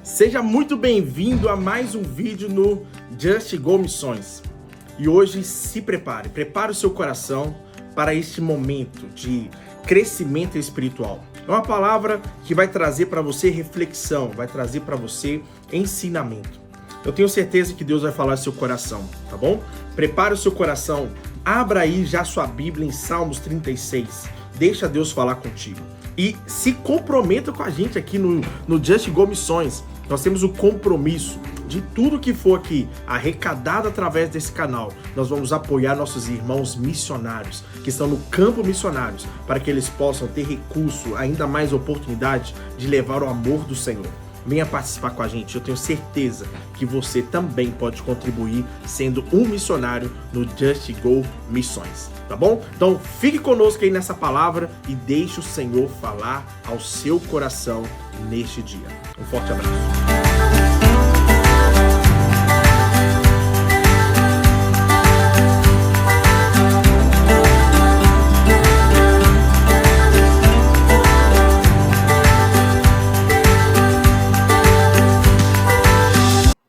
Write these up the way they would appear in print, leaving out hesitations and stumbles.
Seja muito bem-vindo a mais um vídeo no Just Go Missões. E hoje se prepare o seu coração para este momento de crescimento espiritual. É uma palavra que vai trazer para você reflexão, vai trazer para você ensinamento. Eu tenho certeza que Deus vai falar no seu coração, tá bom? Prepare o seu coração, abra aí já sua Bíblia em Salmos 36. Deixa Deus falar contigo. E se comprometa com a gente aqui no Just Go Missões. Nós temos o compromisso de tudo que for aqui arrecadado através desse canal. Nós vamos apoiar nossos irmãos missionários que estão no campo missionários para que eles possam ter recurso, ainda mais oportunidade de levar o amor do Senhor. Venha participar com a gente, eu tenho certeza que você também pode contribuir sendo um missionário no Just Go Missões, tá bom? Então fique conosco aí nessa palavra e deixe o Senhor falar ao seu coração neste dia. Um forte abraço.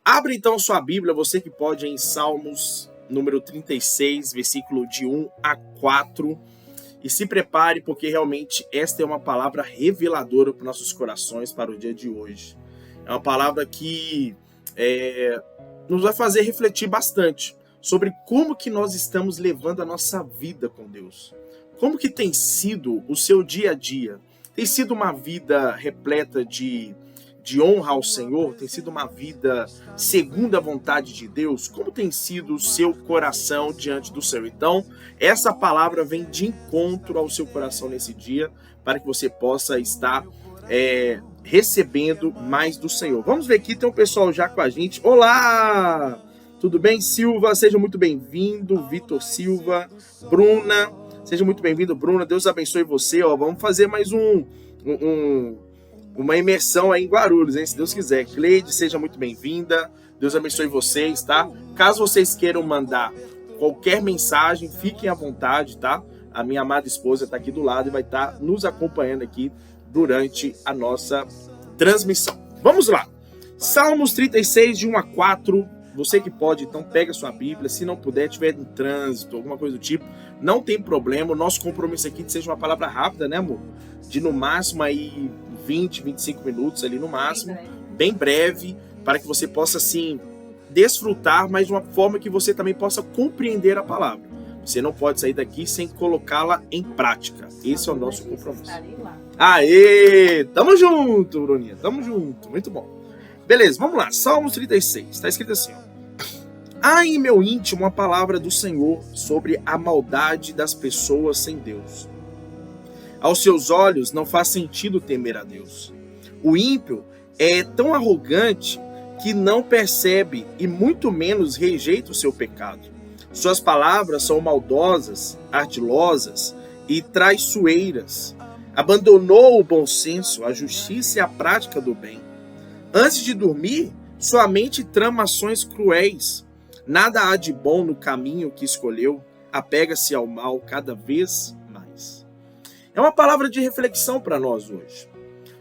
Abre então sua Bíblia, você que pode, em Salmos número 36, versículo de 1 a 4. E se prepare, porque realmente esta é uma palavra reveladora para os nossos corações para o dia de hoje. É uma palavra que nos vai fazer refletir bastante sobre como que nós estamos levando a nossa vida com Deus. Como que tem sido o seu dia a dia? Tem sido uma vida repleta de honra ao Senhor? Tem sido uma vida segundo a vontade de Deus? Como tem sido o seu coração diante do Senhor? Então, essa palavra vem de encontro ao seu coração nesse dia, para que você possa estar recebendo mais do Senhor. Vamos ver aqui, tem um pessoal já com a gente. Olá! Tudo bem, Silva? Seja muito bem-vindo, Vitor Silva, Bruna. Seja muito bem-vindo, Bruna. Deus abençoe você. Vamos fazer mais uma imersão aí em Guarulhos, hein? Se Deus quiser. Cleide, seja muito bem-vinda. Deus abençoe vocês, tá? Caso vocês queiram mandar qualquer mensagem, fiquem à vontade, tá? A minha amada esposa está aqui do lado e vai estar nos acompanhando aqui durante a nossa transmissão. Vamos lá. Salmos 36, de 1 a 4. Você que pode, então pega a sua Bíblia. Se não puder, tiver em trânsito, alguma coisa do tipo, não tem problema. O nosso compromisso aqui é que seja uma palavra rápida, né, amor? De no máximo aí 20, 25 minutos ali no máximo, bem breve, para que você possa, assim, desfrutar, mas de uma forma que você também possa compreender a palavra. Você não pode sair daqui sem colocá-la em prática. Esse é o nosso compromisso. Aê! Tamo junto, Bruninha, tamo junto, muito bom. Beleza, vamos lá, Salmos 36, está escrito assim, ó. Há em meu íntimo a palavra do Senhor sobre a maldade das pessoas sem Deus. Aos seus olhos não faz sentido temer a Deus. O ímpio é tão arrogante que não percebe e muito menos rejeita o seu pecado. Suas palavras são maldosas, ardilosas e traiçoeiras. Abandonou o bom senso, a justiça e a prática do bem. Antes de dormir, sua mente trama ações cruéis. Nada há de bom no caminho que escolheu. Apega-se ao mal cada vez mais. É uma palavra de reflexão para nós hoje.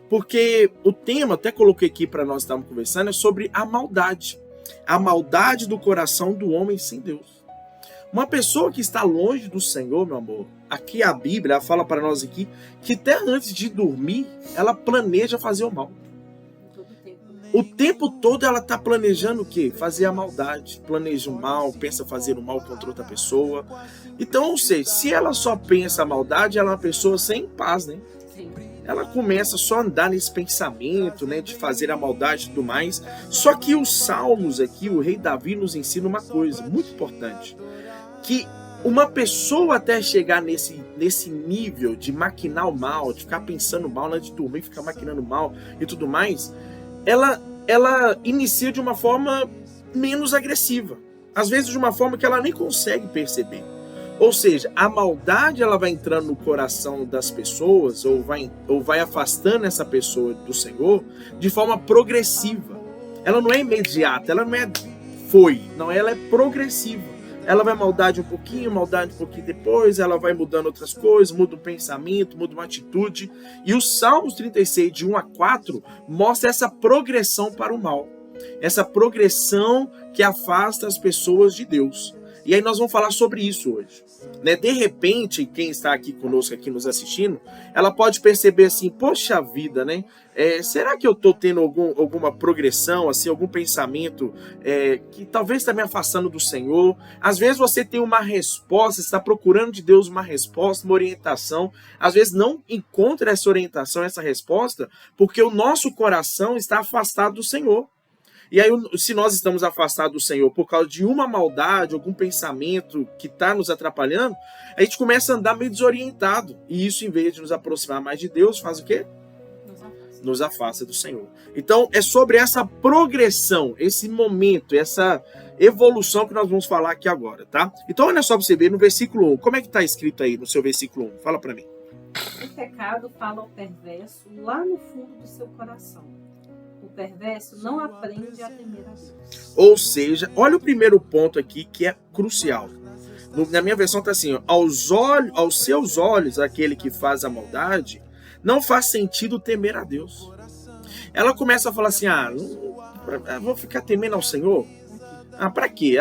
Porque o tema, até coloquei aqui para nós estarmos conversando, é sobre a maldade. A maldade do coração do homem sem Deus. Uma pessoa que está longe do Senhor, meu amor, aqui a Bíblia fala para nós aqui que até antes de dormir, ela planeja fazer o mal. O tempo todo ela está planejando o quê? Fazer a maldade. Planeja o mal, pensa fazer o mal contra outra pessoa. Então, ou seja, se ela só pensa a maldade, ela é uma pessoa sem paz, né? Sim. Ela começa só a andar nesse pensamento, né, de fazer a maldade e tudo mais. Só que os Salmos aqui, o rei Davi nos ensina uma coisa muito importante. Que uma pessoa até chegar nesse nível de maquinar o mal, de ficar pensando mal antes de dormir, ficar maquinando mal e tudo mais, ela inicia de uma forma menos agressiva. Às vezes de uma forma que ela nem consegue perceber. Ou seja, a maldade ela vai entrando no coração das pessoas ou vai afastando essa pessoa do Senhor de forma progressiva. Ela não é imediata, ela não é ela é progressiva. ela vai maldade um pouquinho depois, ela vai mudando outras coisas, muda um pensamento, muda uma atitude. E o Salmos 36, de 1 a 4, mostra essa progressão para o mal. Essa progressão que afasta as pessoas de Deus. E aí nós vamos falar sobre isso hoje. Né? De repente, quem está aqui conosco, aqui nos assistindo, ela pode perceber assim, poxa vida, né? Será que eu estou tendo alguma progressão, assim, algum pensamento que talvez está me afastando do Senhor? Às vezes você tem uma resposta, está procurando de Deus uma resposta, uma orientação. Às vezes não encontra essa orientação, essa resposta, porque o nosso coração está afastado do Senhor. E aí, se nós estamos afastados do Senhor por causa de uma maldade, algum pensamento que está nos atrapalhando, a gente começa a andar meio desorientado. E isso, em vez de nos aproximar mais de Deus, faz o quê? Nos afasta do Senhor. Então, é sobre essa progressão, esse momento, essa evolução que nós vamos falar aqui agora, tá? Então, olha só para você ver no versículo 1. Como é que está escrito aí no seu versículo 1? Fala para mim. O pecado fala ao perverso lá no fundo do seu coração. O perverso não aprende a temer a Deus. Ou seja, olha o primeiro ponto aqui que é crucial. Na minha versão está assim, ó, aos seus olhos, aquele que faz a maldade, não faz sentido temer a Deus. Ela começa a falar assim, vou ficar temendo ao Senhor? Para quê?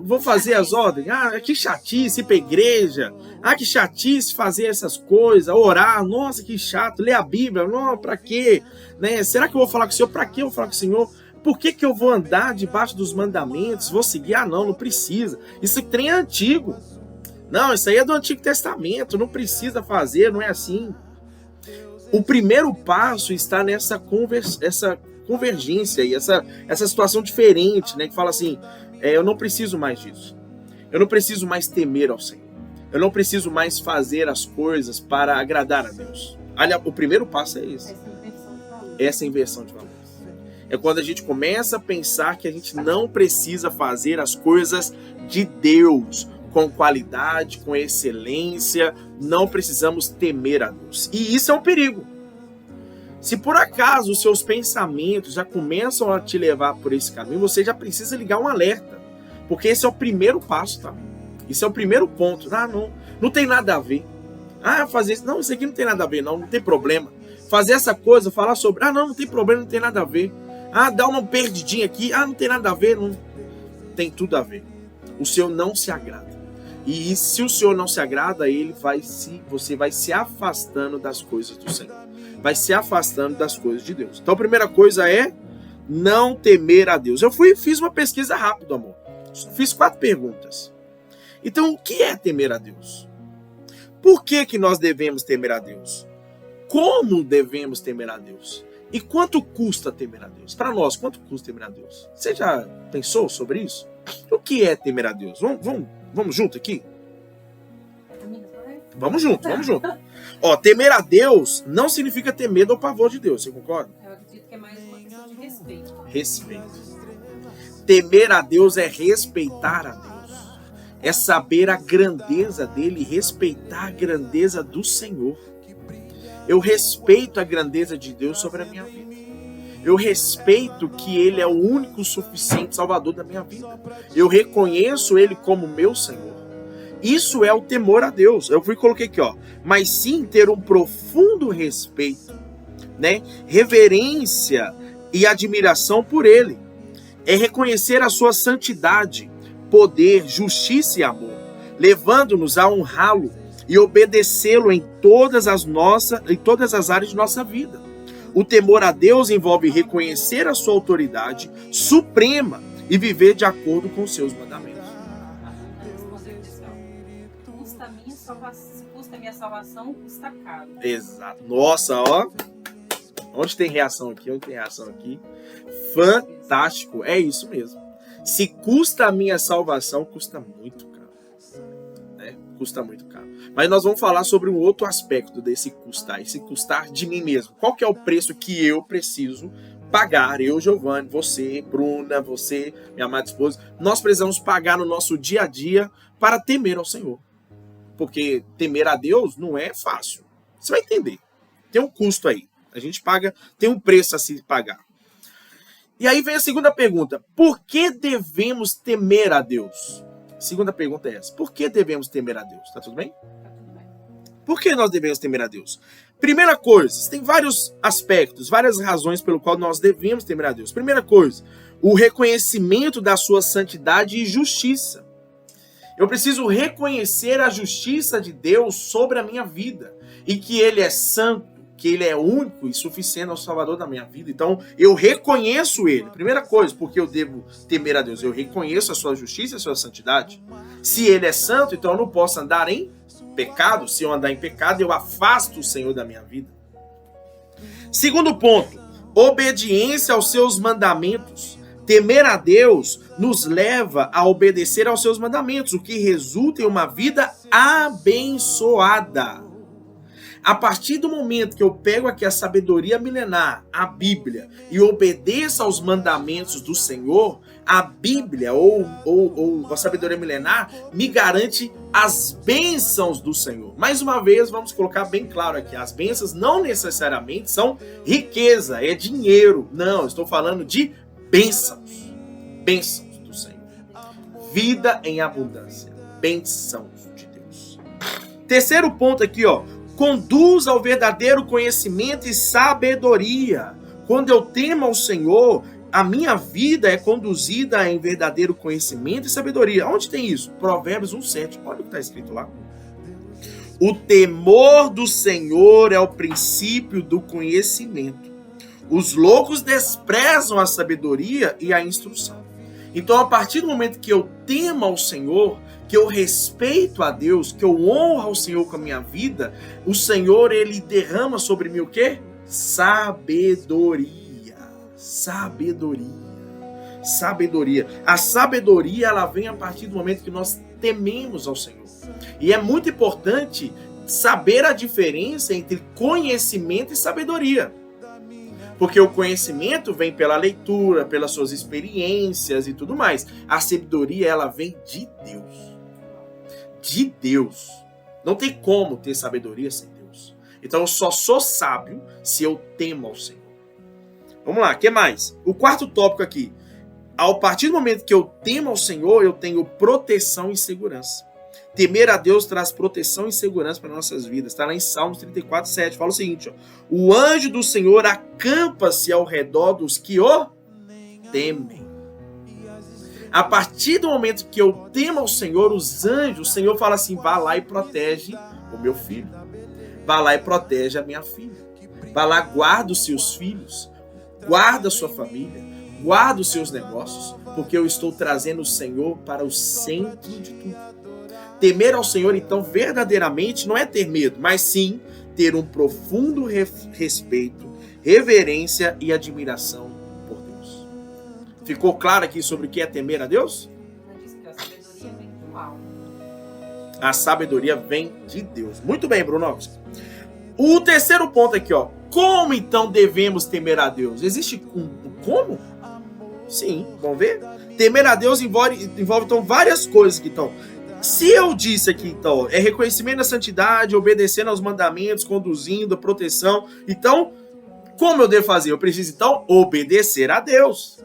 Vou fazer as ordens. Que chatice ir pra igreja. Que chatice fazer essas coisas. Orar. Nossa, que chato. Ler a Bíblia. Não, pra quê? Né? Será que eu vou falar com o Senhor? Pra que eu vou falar com o Senhor? Por que eu vou andar debaixo dos mandamentos? Vou seguir? Não precisa. Isso trem é antigo. Não, isso aí é do Antigo Testamento. Não precisa fazer, não é assim. O primeiro passo está nessa convergência e essa situação diferente, né? Que fala assim, eu não preciso mais disso. Eu não preciso mais temer ao Senhor. Eu não preciso mais fazer as coisas para agradar a Deus. Olha, o primeiro passo é esse. Essa inversão de valores. É quando a gente começa a pensar que a gente não precisa fazer as coisas de Deus com qualidade, com excelência. Não precisamos temer a Deus. E isso é um perigo. Se por acaso os seus pensamentos já começam a te levar por esse caminho, você já precisa ligar um alerta. Porque esse é o primeiro passo, tá? Esse é o primeiro ponto. Não tem nada a ver. Fazer isso. Não, isso aqui não tem nada a ver, não tem problema. Fazer essa coisa, falar sobre. Não tem problema, não tem nada a ver. Dá uma perdidinha aqui. Não tem nada a ver. Não tem tudo a ver. O Senhor não se agrada. E se o Senhor não se agrada, você vai se afastando das coisas do Senhor. Vai se afastando das coisas de Deus. Então a primeira coisa é não temer a Deus. Eu fiz uma pesquisa rápida, amor. Fiz 4 perguntas. Então, o que é temer a Deus? Por que nós devemos temer a Deus? Como devemos temer a Deus? E quanto custa temer a Deus? Para nós, quanto custa temer a Deus? Você já pensou sobre isso? O que é temer a Deus? Vamos junto aqui? Vamos junto. Temer a Deus não significa ter medo ou pavor de Deus, você concorda? Eu acredito que é mais uma questão de respeito. Respeito. Temer a Deus é respeitar a Deus. É saber a grandeza dele e respeitar a grandeza do Senhor. Eu respeito a grandeza de Deus sobre a minha vida. Eu respeito que ele é o único suficiente salvador da minha vida. Eu reconheço ele como meu Senhor. Isso é o temor a Deus. Eu coloquei aqui, mas sim ter um profundo respeito, né? Reverência e admiração por ele. É reconhecer a sua santidade, poder, justiça e amor, levando-nos a honrá-lo e obedecê-lo em todas as áreas de nossa vida. O temor a Deus envolve reconhecer a sua autoridade suprema e viver de acordo com os seus mandamentos. Custa minha salvação, custa caro. Exato. Nossa, onde tem reação aqui? Fantástico. É isso mesmo. Se custa a minha salvação, custa muito caro. Né? Custa muito caro. Mas nós vamos falar sobre um outro aspecto desse custar. Esse custar de mim mesmo. Qual que é o preço que eu preciso pagar? Eu, Giovanni, você, Bruna, você, minha amada esposa. Nós precisamos pagar no nosso dia a dia para temer ao Senhor. Porque temer a Deus não é fácil. Você vai entender. Tem um custo aí. A gente paga, tem um preço a se pagar. E aí vem a segunda pergunta. Por que devemos temer a Deus? Segunda pergunta é essa. Por que devemos temer a Deus? Tá tudo bem? Por que nós devemos temer a Deus? Primeira coisa, tem vários aspectos, várias razões pelo qual nós devemos temer a Deus. Primeira coisa, o reconhecimento da sua santidade e justiça. Eu preciso reconhecer a justiça de Deus sobre a minha vida e que Ele é santo, que Ele é único e suficiente ao Salvador da minha vida. Então, eu reconheço Ele. Primeira coisa, porque eu devo temer a Deus. Eu reconheço a sua justiça e a sua santidade. Se Ele é santo, então eu não posso andar em pecado. Se eu andar em pecado, eu afasto o Senhor da minha vida. Segundo ponto, obediência aos seus mandamentos. Temer a Deus nos leva a obedecer aos seus mandamentos, o que resulta em uma vida abençoada. A partir do momento que eu pego aqui a sabedoria milenar, a Bíblia, e obedeço aos mandamentos do Senhor, a Bíblia ou a sabedoria milenar me garante as bênçãos do Senhor. Mais uma vez, vamos colocar bem claro aqui, as bênçãos não necessariamente são riqueza, é dinheiro. Não, eu estou falando de bênçãos. Bênçãos do Senhor. Vida em abundância. Bênçãos de Deus. Terceiro ponto aqui, ó. Conduz ao verdadeiro conhecimento e sabedoria. Quando eu temo ao Senhor, a minha vida é conduzida em verdadeiro conhecimento e sabedoria. Onde tem isso? Provérbios 1:7. Olha o que está escrito lá. O temor do Senhor é o princípio do conhecimento. Os loucos desprezam a sabedoria e a instrução. Então, a partir do momento que eu temo ao Senhor, que eu respeito a Deus, que eu honro ao Senhor com a minha vida, o Senhor, Ele derrama sobre mim o quê? Sabedoria. Sabedoria. Sabedoria. A sabedoria, ela vem a partir do momento que nós tememos ao Senhor. E é muito importante saber a diferença entre conhecimento e sabedoria. Porque o conhecimento vem pela leitura, pelas suas experiências e tudo mais. A sabedoria, ela vem de Deus. De Deus. Não tem como ter sabedoria sem Deus. Então eu só sou sábio se eu temo ao Senhor. Vamos lá, o que mais? O quarto tópico aqui. A partir do momento que eu temo ao Senhor, eu tenho proteção e segurança. Temer a Deus traz proteção e segurança para nossas vidas. Está lá em Salmos 34:7. Fala o seguinte, ó. O anjo do Senhor acampa-se ao redor dos que o temem. A partir do momento que eu temo ao Senhor, os anjos, o Senhor fala assim, vá lá e protege o meu filho. Vá lá e protege a minha filha. Vá lá, guarda os seus filhos. Guarda a sua família. Guarda os seus negócios. Porque eu estou trazendo o Senhor para o centro de tudo. Temer ao Senhor, então, verdadeiramente não é ter medo, mas sim ter um profundo respeito, reverência e admiração por Deus. Ficou claro aqui sobre o que é temer a Deus? A sabedoria vem de Deus. Muito bem, Brunovski. O terceiro ponto aqui, ó. Como então devemos temer a Deus? Existe um como? Sim, vamos ver? Temer a Deus envolve então várias coisas que estão. Se eu disse aqui, então, é reconhecimento da santidade, obedecendo aos mandamentos, conduzindo a proteção. Então, como eu devo fazer? Eu preciso, então, obedecer a Deus.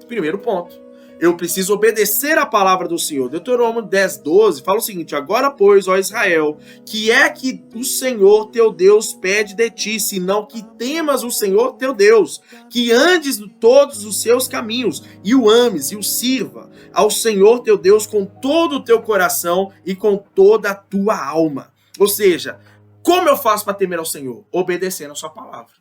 Primeiro ponto. Eu preciso obedecer a palavra do Senhor. Deuteronômio 10:12 fala o seguinte, agora, pois, ó Israel, que é que o Senhor teu Deus pede de ti, senão que temas o Senhor teu Deus, que andes de todos os seus caminhos, e o ames, e o sirva ao Senhor teu Deus com todo o teu coração e com toda a tua alma. Ou seja, como eu faço para temer ao Senhor? Obedecendo a sua palavra.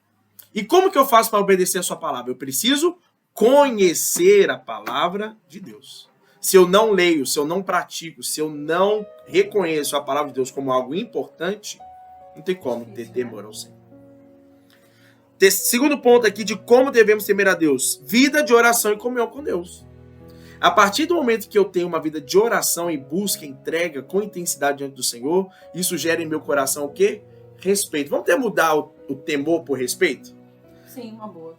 E como que eu faço para obedecer a sua palavra? Eu preciso conhecer a palavra de Deus. Se eu não leio, se eu não pratico, se eu não reconheço a palavra de Deus como algo importante, não tem como ter temor ao Senhor. Segundo ponto aqui de como devemos temer a Deus. Vida de oração e comunhão com Deus. A partir do momento que eu tenho uma vida de oração e busca, entrega com intensidade diante do Senhor, isso gera em meu coração o quê? Respeito. Vamos ter mudar o temor por respeito? Sim, uma boa.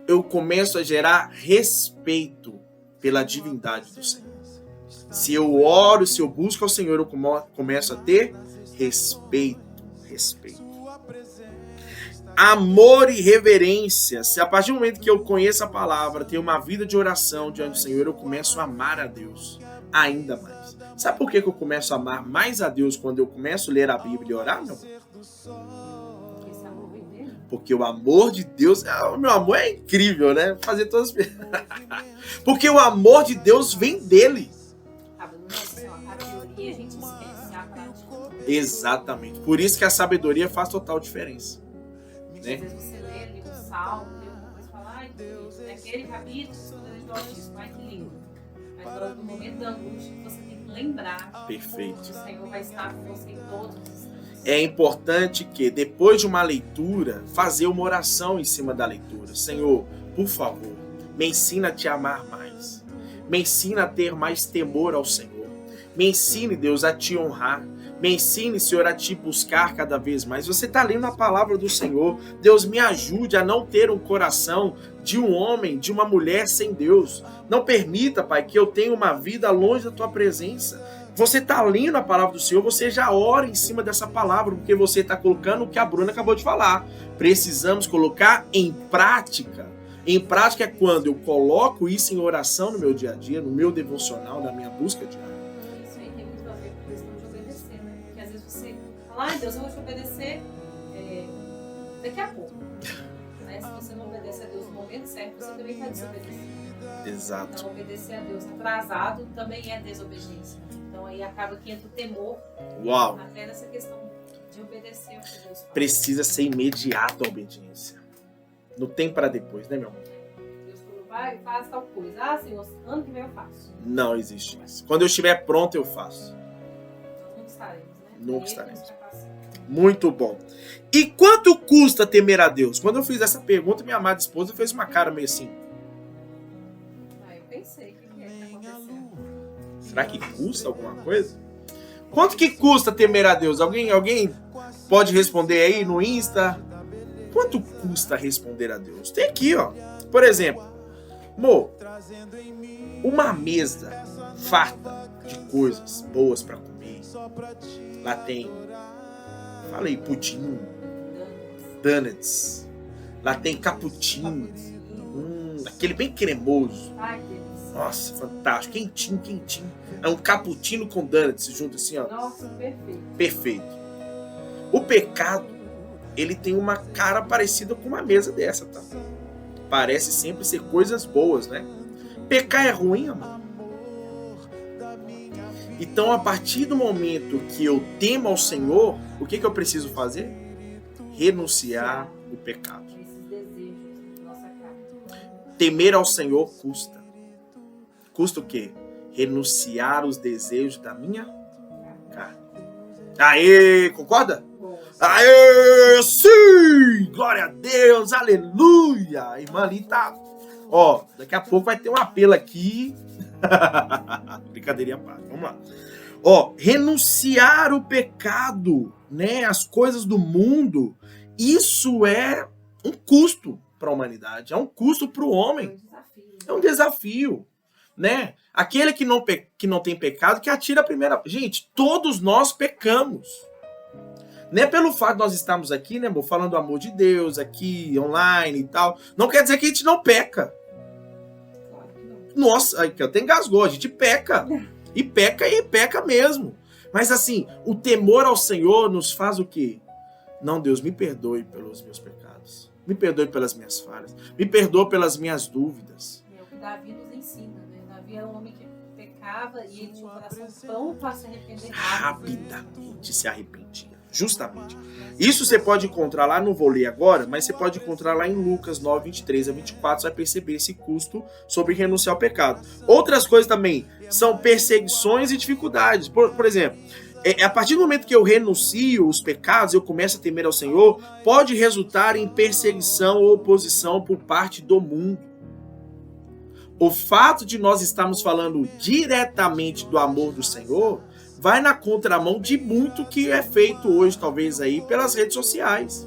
Eu começo a gerar respeito pela divindade do Senhor. Se eu oro, se eu busco ao Senhor, eu começo a ter respeito. Amor e reverência. Se a partir do momento que eu conheço a palavra, tenho uma vida de oração diante do Senhor, eu começo a amar a Deus ainda mais. Sabe por que eu começo a amar mais a Deus quando eu começo a ler a Bíblia e orar, meu amor? Porque o amor de Deus, o meu amor é incrível, né? Fazer todas as... Porque o amor de Deus vem dele. A teoria a gente esquece, a prática. Exatamente. Por isso que a sabedoria faz total diferença. Né? Às vezes você lê ali um salmo, depois fala, ai, naquele capítulo, isso, ai, que lindo. Mas durante o momento da angústia, você tem que lembrar. Perfeito. Que o Senhor vai estar com você em todos os instantes. É importante que, depois de uma leitura, fazer uma oração em cima da leitura. Senhor, por favor, me ensina a te amar mais. Me ensina a ter mais temor ao Senhor. Me ensine, Deus, a te honrar. Me ensine, Senhor, a te buscar cada vez mais. Você está lendo a palavra do Senhor. Deus, me ajude a não ter um coração de um homem, de uma mulher sem Deus. Não permita, Pai, que eu tenha uma vida longe da Tua presença. Você está lendo a palavra do Senhor, você já ora em cima dessa palavra, porque você está colocando o que a Bruna acabou de falar. Precisamos colocar em prática. Em prática é quando eu coloco isso em oração no meu dia a dia, no meu devocional, na minha busca diária. Isso aí tem muito a ver com a questão de obedecer, né? Porque às vezes você fala, ai Deus, eu vou te obedecer daqui a pouco. Né? Se você não obedece a Deus no momento certo, você também vai desobedecer. Exato. Não obedecer a Deus atrasado também é desobediência. Então aí acaba que entra o temor. Uau! Até nessa questão de obedecer o que Deus fala. Precisa ser imediata a obediência. Não tem para depois, né, meu amor? Deus falou, vai, faz tal coisa. Ah, Senhor, ano que vem eu faço. Não existe isso. Quando eu estiver pronto, eu faço. Nós nunca estaremos, né? Nunca estaremos. Muito bom. E quanto custa temer a Deus? Quando eu fiz essa pergunta, minha amada esposa fez uma cara meio assim. Eu pensei, o que é que está acontecendo? Será que custa alguma coisa? Quanto que custa temer a Deus? Alguém pode responder aí no Insta? Quanto custa responder a Deus? Tem aqui, ó. Por exemplo, amor, uma mesa farta de coisas boas para comer. Lá tem, falei, pudim, donuts. Lá tem cappuccino. Aquele bem cremoso. Ai, Deus. Nossa, fantástico. Quentinho, quentinho. É um cappuccino com donuts junto assim, ó. Nossa, perfeito. Perfeito. O pecado, ele tem uma cara parecida com uma mesa dessa, tá? Parece sempre ser coisas boas, né? Pecar é ruim, amor. Então, a partir do momento que eu temo ao Senhor, o que eu preciso fazer? Renunciar o pecado. Esses desejos da nossa carne. Temer ao Senhor custa. Custa o quê? Renunciar os desejos da minha carne. Aê, concorda? Aê, sim! Glória a Deus, aleluia! A irmã ali tá... Ó, daqui a pouco vai ter um apelo aqui. Brincadeirinha, pá. Vamos lá. Ó, renunciar o pecado, né? As coisas do mundo. Isso é um custo para a humanidade. É um custo para o homem. É um desafio, né? Aquele que não tem pecado, que atira a primeira... Gente, todos nós pecamos. Não é pelo fato de nós estarmos aqui, né, amor, falando do amor de Deus, aqui, online e tal. Não quer dizer que a gente não peca. Nossa, aqui até engasgou, a gente peca. E peca mesmo. Mas assim, o temor ao Senhor nos faz o quê? Não, Deus, me perdoe pelos meus pecados. Me perdoe pelas minhas falhas. Me perdoe pelas minhas dúvidas. É o que Davi nos ensina, né? Davi era um homem que pecava e ele tinha um coração pronto a se arrepender rapidamente se arrependia. Justamente. Isso você pode encontrar lá, não vou ler agora, mas você pode encontrar lá em Lucas 9, 23 a 24, você vai perceber esse custo sobre renunciar ao pecado. Outras coisas também são perseguições e dificuldades. Por exemplo, a partir do momento que eu renuncio os pecados, eu começo a temer ao Senhor, pode resultar em perseguição ou oposição por parte do mundo. O fato de nós estarmos falando diretamente do amor do Senhor vai na contramão de muito que é feito hoje, talvez aí, pelas redes sociais.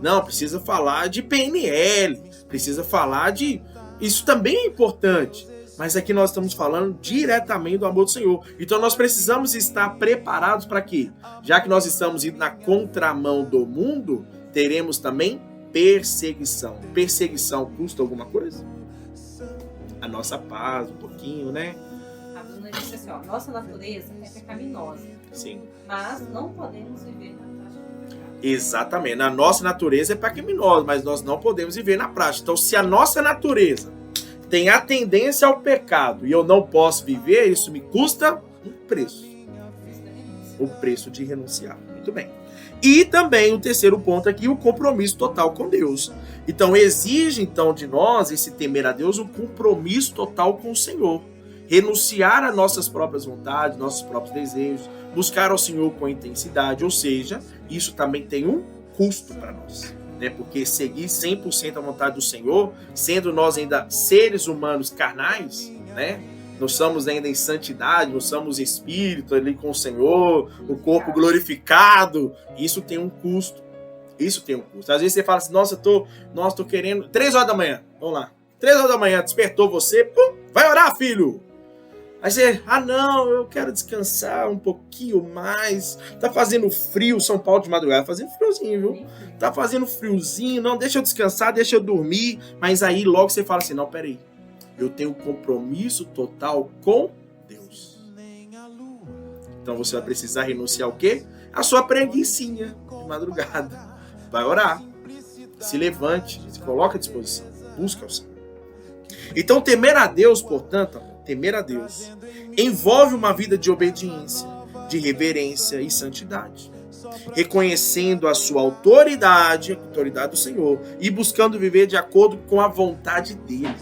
Não, precisa falar de PNL, precisa falar de... Isso também é importante, mas aqui nós estamos falando diretamente do amor do Senhor. Então nós precisamos estar preparados para quê? Já que nós estamos indo na contramão do mundo, teremos também perseguição. Perseguição custa alguma coisa? A nossa paz, um pouquinho, né? A Bruna disse assim, ó, nossa natureza é pecaminosa. Sim. Mas não podemos viver na prática do pecado. Exatamente. A nossa natureza é pecaminosa, mas nós não podemos viver na prática. Então, se a nossa natureza tem a tendência ao pecado e eu não posso viver, isso me custa um preço. O preço de renunciar. Muito bem. E também o terceiro ponto aqui, o compromisso total com Deus. Então, exige então de nós, esse temer a Deus, um compromisso total com o Senhor. Renunciar a nossas próprias vontades, nossos próprios desejos, buscar ao Senhor com intensidade, ou seja, isso também tem um custo para nós. Né? Porque seguir 100% a vontade do Senhor, sendo nós ainda seres humanos carnais, né? Nós somos ainda em santidade, nós somos espírito ali com o Senhor, o corpo glorificado. Isso tem um custo. Isso tem um custo. Às vezes você fala assim, nossa, tô querendo... 3 horas da manhã, vamos lá. 3 horas da manhã, despertou você, pum, vai orar, filho. Aí você, não, eu quero descansar um pouquinho mais. Tá fazendo frio, São Paulo de madrugada, tá fazendo friozinho, viu? Tá fazendo friozinho, não, deixa eu descansar, deixa eu dormir. Mas aí logo você fala assim, não, peraí. Eu tenho um compromisso total com Deus. Então você vai precisar renunciar ao quê? A sua preguicinha de madrugada. Vai orar. Se levante, se coloque à disposição. Busca o Senhor. Então temer a Deus, portanto, temer a Deus, envolve uma vida de obediência, de reverência e santidade. Reconhecendo a sua autoridade, a autoridade do Senhor, e buscando viver de acordo com a vontade dele.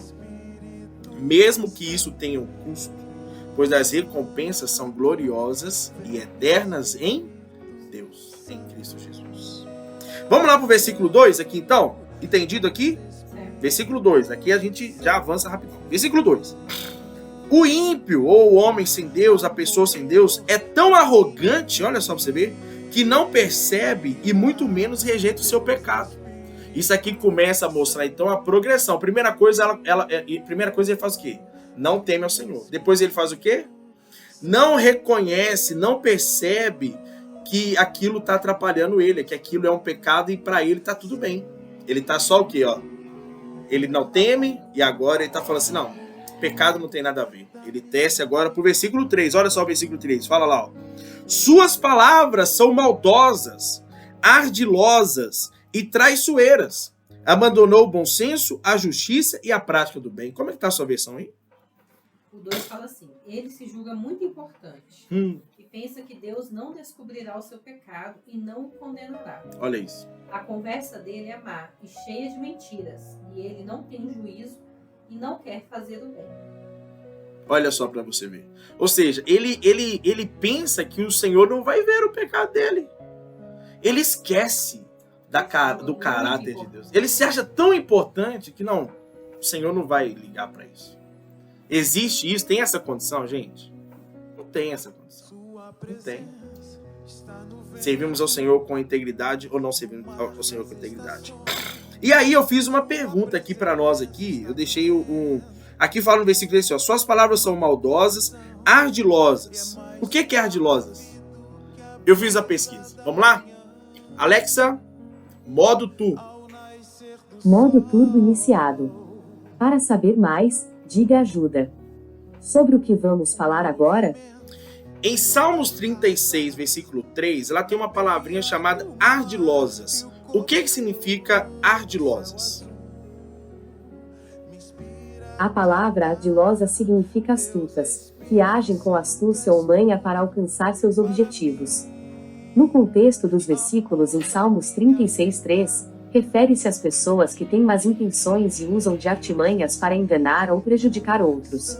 Mesmo que isso tenha um custo, pois as recompensas são gloriosas e eternas em Deus, em Cristo Jesus. Vamos lá para o versículo 2 aqui então? Entendido aqui? Versículo 2, aqui a gente já avança rapidinho. Versículo 2. O ímpio, ou o homem sem Deus, a pessoa sem Deus, é tão arrogante, olha só para você ver, que não percebe e muito menos rejeita o seu pecado. Isso aqui começa a mostrar, então, a progressão. Primeira coisa, ele faz o quê? Não teme ao Senhor. Depois ele faz o quê? Não reconhece, não percebe que aquilo está atrapalhando ele, que aquilo é um pecado e para ele está tudo bem. Ele está só o quê? Ó? Ele não teme e agora ele está falando assim, não, pecado não tem nada a ver. Ele desce agora para o versículo 3. Olha só o versículo 3. Fala lá. Ó. Suas palavras são maldosas, ardilosas e traiçoeiras. Abandonou o bom senso, a justiça e a prática do bem. Como é que está a sua versão aí? O 2 fala assim, ele se julga muito importante e pensa que Deus não descobrirá o seu pecado e não o condenará. Olha isso. A conversa dele é má e cheia de mentiras, e ele não tem juízo e não quer fazer o bem. Olha só para você ver. Ou seja, ele pensa que o Senhor não vai ver o pecado dele. Ele esquece do caráter de Deus. Ele se acha tão importante que não, o Senhor não vai ligar para isso. Existe isso? Tem essa condição, gente? Não tem essa condição. Não tem. Servimos ao Senhor com integridade ou não servimos ao Senhor com integridade? E aí eu fiz uma pergunta aqui para nós aqui. Eu deixei aqui fala no versículo assim, ó, suas palavras são maldosas, ardilosas. O que é ardilosas? Eu fiz a pesquisa. Vamos lá? Alexa, modo turbo. Modo turbo iniciado. Para saber mais, diga ajuda. Sobre o que vamos falar agora? Em Salmos 36, versículo 3, ela tem uma palavrinha chamada ardilosas. O que significa ardilosas? A palavra ardilosa significa astutas, que agem com astúcia ou manha para alcançar seus objetivos. No contexto dos versículos em Salmos 36:3, refere-se às pessoas que têm más intenções e usam de artimanhas para enganar ou prejudicar outros.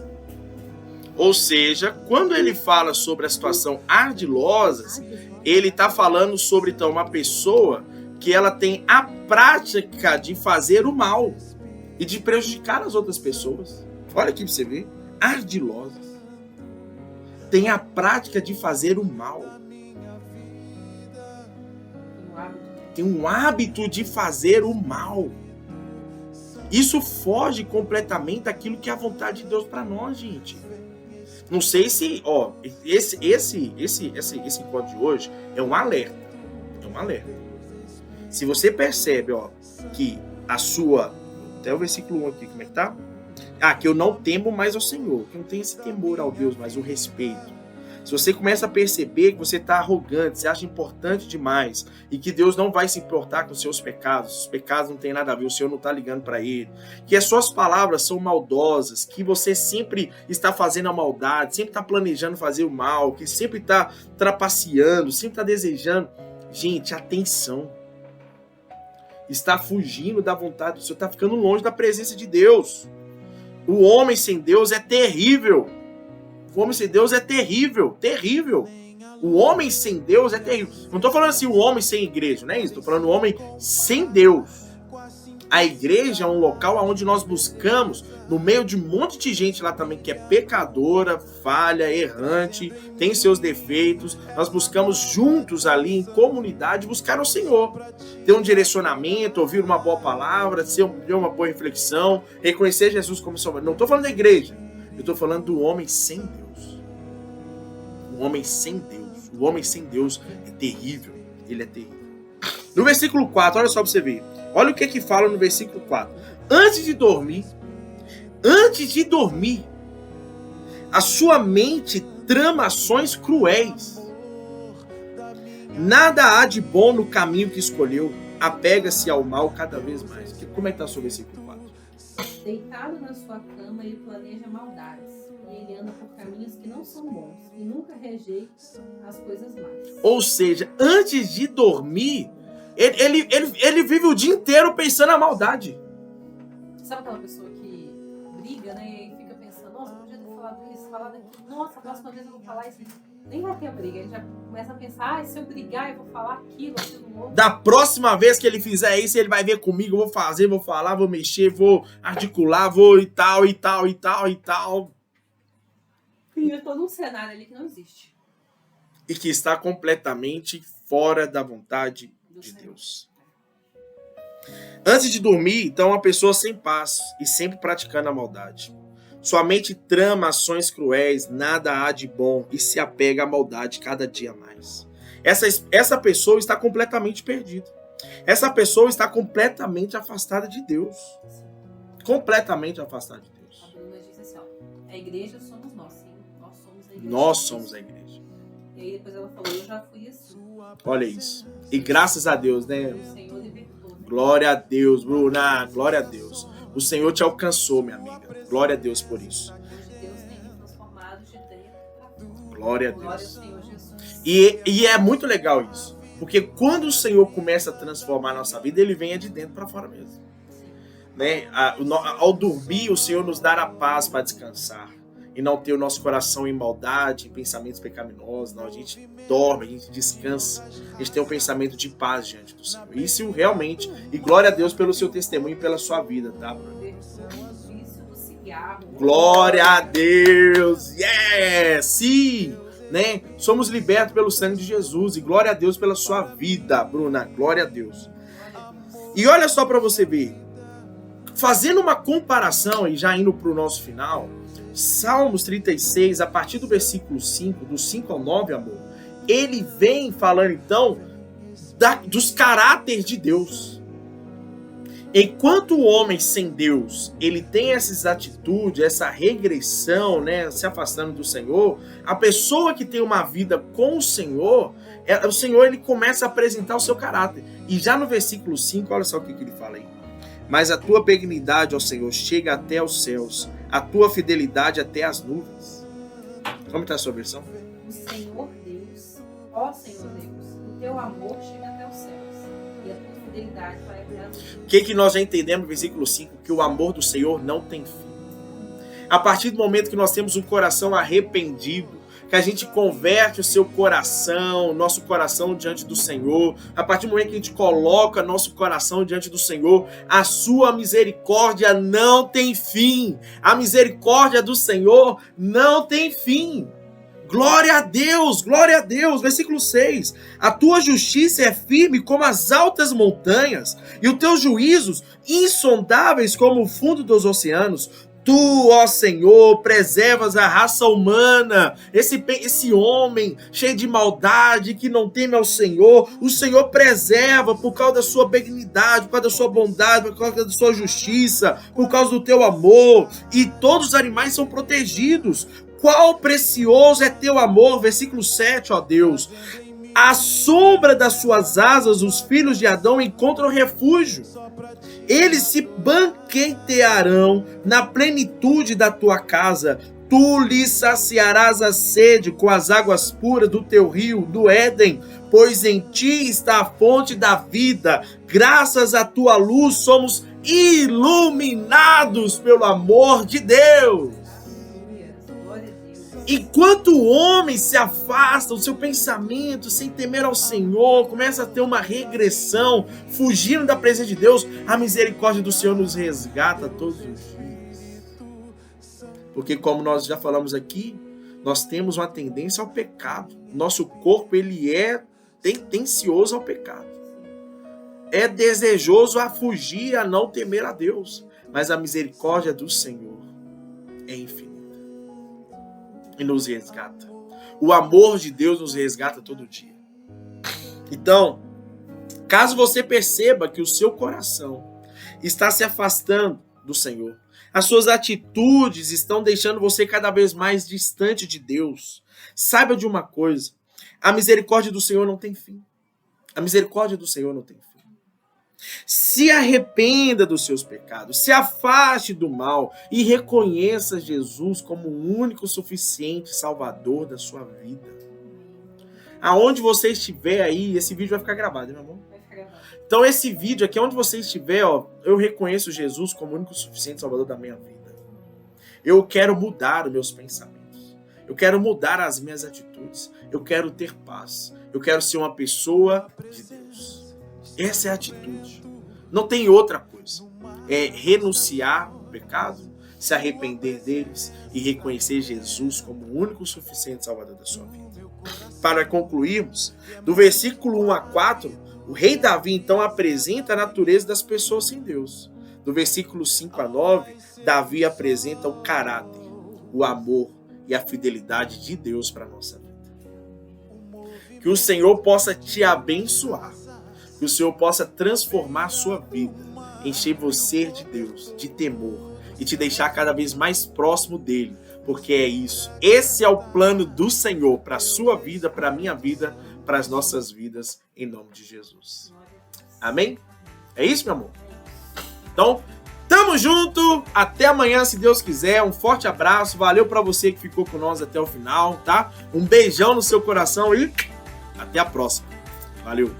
Ou seja, quando ele fala sobre a situação ardilosas, ele está falando sobre então uma pessoa que ela tem a prática de fazer o mal e de prejudicar as outras pessoas. Olha aqui para você ver, ardilosas. Tem a prática de fazer o mal. Tem um hábito de fazer o mal. Isso foge completamente daquilo que é a vontade de Deus para nós, gente. Não sei se, esse encontro de hoje é um alerta. É um alerta. Se você percebe, ó, que a sua... Até o versículo 1 aqui, como é que tá? Que eu não temo mais ao Senhor. Que eu não tenho esse temor ao Deus, mas o respeito. Se você começa a perceber que você está arrogante, você acha importante demais e que Deus não vai se importar com os seus pecados, os pecados não tem nada a ver, o Senhor não está ligando para ele, que as suas palavras são maldosas, que você sempre está fazendo a maldade, sempre está planejando fazer o mal, que sempre está trapaceando, sempre está desejando. Gente, atenção. Está fugindo da vontade do Senhor, está ficando longe da presença de Deus. O homem sem Deus é terrível. O homem sem Deus é terrível, terrível. O homem sem Deus é terrível. Não estou falando assim o homem sem igreja, não é isso. Estou falando o homem sem Deus. A igreja é um local onde nós buscamos, no meio de um monte de gente lá também que é pecadora, falha, errante, tem seus defeitos. Nós buscamos juntos ali em comunidade buscar o Senhor. Ter um direcionamento, ouvir uma boa palavra, ter uma boa reflexão, reconhecer Jesus como Salvador. Não estou falando da igreja. Eu estou falando do homem sem Deus. O homem sem Deus. O homem sem Deus é terrível. Ele é terrível. No versículo 4, olha só para você ver. Olha o que fala no versículo 4. Antes de dormir, a sua mente trama ações cruéis. Nada há de bom no caminho que escolheu. Apega-se ao mal cada vez mais. Como é que está o seu versículo 4? Deitado na sua cama, ele planeja maldades, e ele anda por caminhos que não são bons, e nunca rejeita as coisas más. Ou seja, antes de dormir, ele vive o dia inteiro pensando na maldade. Sabe aquela pessoa que briga, né, e fica pensando, nossa, podia ter falado isso, falado aquilo, nossa, a próxima vez eu vou falar isso. Nem vai ter a briga, ele já começa a pensar, se eu brigar eu vou falar aquilo outro. Da próxima vez que ele fizer isso, ele vai ver comigo, eu vou fazer, vou falar, vou mexer, vou articular, vou e tal. Cria todo um cenário ali que não existe. E que está completamente fora da vontade de Deus. Antes de dormir, então, uma pessoa sem paz e sempre praticando a maldade. Sua mente trama ações cruéis, nada há de bom e se apega à maldade cada dia mais. Essa pessoa está completamente perdida. Essa pessoa está completamente afastada de Deus. Completamente afastada de Deus. A Bruna disse assim, ó, a igreja somos nós, sim. Nós somos a igreja. Nós somos a igreja. E aí depois ela falou, eu já fui assim. Olha isso. E graças a Deus, né? O Senhor libertou. Glória a Deus, Bruna. Glória a Deus. O Senhor te alcançou, minha amiga. Glória a Deus por isso. Deus tem me transformado de dentro para fora. Glória a Glória ao Deus. Senhor Jesus. E é muito legal isso. Porque quando o Senhor começa a transformar a nossa vida, ele vem de dentro para fora mesmo. Né? Ao dormir, o Senhor nos dá a paz para descansar. E não ter o nosso coração em maldade, em pensamentos pecaminosos. Não, a gente dorme, a gente descansa. A gente tem um pensamento de paz diante do Senhor. Isso realmente. E glória a Deus pelo seu testemunho e pela sua vida, tá, Bruno? Glória a Deus! Yes! Sim! Né? Somos libertos pelo sangue de Jesus. E glória a Deus pela sua vida, Bruna. Glória a Deus. E olha só para você ver. Fazendo uma comparação e já indo para o nosso final, Salmos 36, a partir do versículo 5, do 5 ao 9, amor, ele vem falando então dos caráteres de Deus. Enquanto o homem sem Deus, ele tem essas atitudes, essa regressão, né, se afastando do Senhor, a pessoa que tem uma vida com o Senhor ele começa a apresentar o seu caráter. E já no versículo 5, olha só o que ele fala aí. Mas a tua benignidade, ó Senhor, chega até os céus, a tua fidelidade até as nuvens. Como está a sua versão? O Senhor Deus, ó Senhor Deus, o teu amor chega até os céus, e a tua fidelidade vai até as nuvens. O que nós já entendemos no versículo 5? Que o amor do Senhor não tem fim. A partir do momento que nós temos um coração arrependido, que a gente converte o seu coração, nosso coração diante do Senhor, a partir do momento que a gente coloca nosso coração diante do Senhor, a sua misericórdia não tem fim. A misericórdia do Senhor não tem fim. Glória a Deus, glória a Deus. Versículo 6. A tua justiça é firme como as altas montanhas, e os teus juízos insondáveis como o fundo dos oceanos. Tu, ó Senhor, preservas a raça humana, esse homem cheio de maldade, que não teme ao Senhor, o Senhor preserva por causa da sua benignidade, por causa da sua bondade, por causa da sua justiça, por causa do teu amor, e todos os animais são protegidos. Qual precioso é teu amor, versículo 7, ó Deus. À sombra das suas asas, os filhos de Adão encontram refúgio. Eles se banquetearão na plenitude da tua casa. Tu lhes saciarás a sede com as águas puras do teu rio, do Éden, pois em ti está a fonte da vida. Graças à tua luz somos iluminados pelo amor de Deus. Enquanto o homem se afasta, o seu pensamento, sem temer ao Senhor, começa a ter uma regressão, fugindo da presença de Deus, a misericórdia do Senhor nos resgata todos os dias. Porque, como nós já falamos aqui, nós temos uma tendência ao pecado. Nosso corpo, ele é tendencioso ao pecado. É desejoso a fugir, a não temer a Deus. Mas a misericórdia do Senhor é infinita. E nos resgata. O amor de Deus nos resgata todo dia. Então, caso você perceba que o seu coração está se afastando do Senhor, as suas atitudes estão deixando você cada vez mais distante de Deus, saiba de uma coisa: a misericórdia do Senhor não tem fim. A misericórdia do Senhor não tem fim. Se arrependa dos seus pecados, se afaste do mal e reconheça Jesus como o único suficiente Salvador da sua vida. Aonde você estiver aí, esse vídeo vai ficar gravado, hein, meu amor? Vai ficar gravado. Então esse vídeo aqui, onde você estiver, ó, eu reconheço Jesus como o único suficiente Salvador da minha vida. Eu quero mudar os meus pensamentos. Eu quero mudar as minhas atitudes. Eu quero ter paz. Eu quero ser uma pessoa de Deus. Essa é a atitude. Não tem outra coisa. É renunciar ao pecado, se arrepender deles e reconhecer Jesus como o único suficiente Salvador da sua vida. Para concluirmos, do versículo 1 a 4, o rei Davi então apresenta a natureza das pessoas sem Deus. Do versículo 5 a 9, Davi apresenta o caráter, o amor e a fidelidade de Deus para a nossa vida. Que o Senhor possa te abençoar. Que o Senhor possa transformar a sua vida, encher você de Deus, de temor, e te deixar cada vez mais próximo dele, porque é isso. Esse é o plano do Senhor para a sua vida, para a minha vida, para as nossas vidas, em nome de Jesus. Amém? É isso, meu amor? Então, tamo junto, até amanhã, se Deus quiser. Um forte abraço, valeu para você que ficou com nós até o final, tá? Um beijão no seu coração e até a próxima. Valeu!